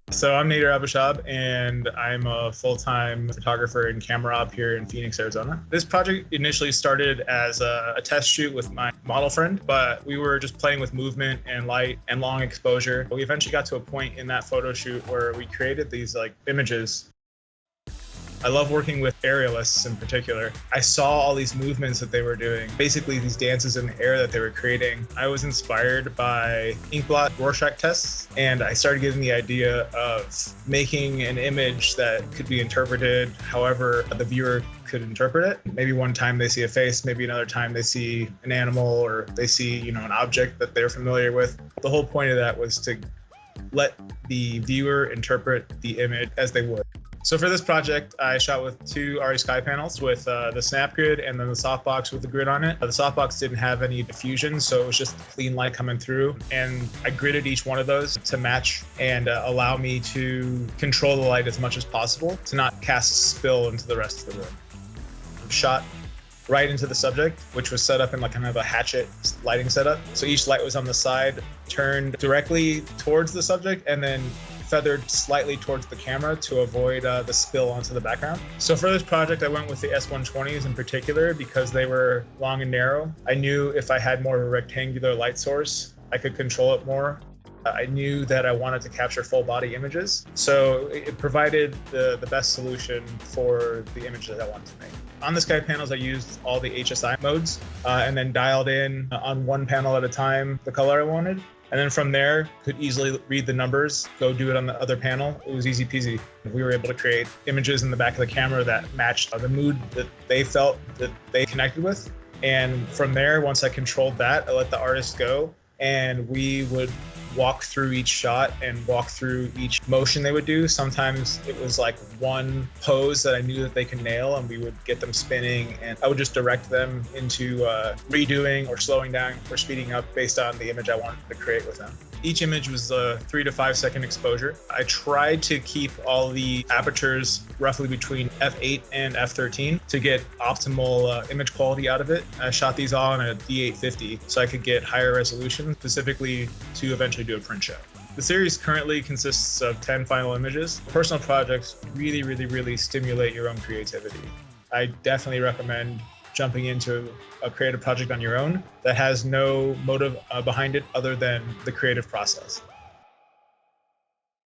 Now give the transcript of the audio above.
So I'm Nader Abushhab, and I'm a full-time photographer and camera op here in Phoenix, Arizona. This project initially started as a test shoot with my model friend, but we were just playing with movement and light and long exposure. We eventually got to a point in that photo shoot where we created these images. I love working with aerialists in particular. I saw all these movements that they were doing, basically these dances in the air that they were creating. I was inspired by inkblot Rorschach tests, and I started getting the idea of making an image that could be interpreted however the viewer could interpret it. Maybe one time they see a face, maybe another time they see an animal, or they see, an object that they're familiar with. The whole point of that was to let the viewer interpret the image as they would. So for this project, I shot with two RE SkyPanels with the snap grid and then the softbox with the grid on it. The softbox didn't have any diffusion, so it was just clean light coming through. And I gridded each one of those to match and allow me to control the light as much as possible to not cast spill into the rest of the room. Shot right into the subject, which was set up in kind of a hatchet lighting setup. So each light was on the side, turned directly towards the subject, and then feathered slightly towards the camera to avoid the spill onto the background. So for this project, I went with the S120s in particular because they were long and narrow. I knew if I had more of a rectangular light source, I could control it more. I knew that I wanted to capture full body images, so it provided the best solution for the image that I wanted to make. On the SkyPanels, I used all the HSI modes and then dialed in on one panel at a time the color I wanted. And then from there, could easily read the numbers, go do it on the other panel. It was easy peasy. We were able to create images in the back of the camera that matched the mood that they felt that they connected with. And from there, once I controlled that, I let the artist go, and we would walk through each shot and walk through each motion they would do. Sometimes it was one pose that I knew that they could nail, and we would get them spinning, and I would just direct them into redoing or slowing down or speeding up based on the image I wanted to create with them. Each image was a 3 to 5 second exposure. I tried to keep all the apertures roughly between f8 and f13 to get optimal image quality out of it. I shot these all on a D850 so I could get higher resolution, specifically to eventually do a print show. The series currently consists of 10 final images. Personal projects really stimulate your own creativity. I definitely recommend jumping into a creative project on your own that has no motive behind it other than the creative process.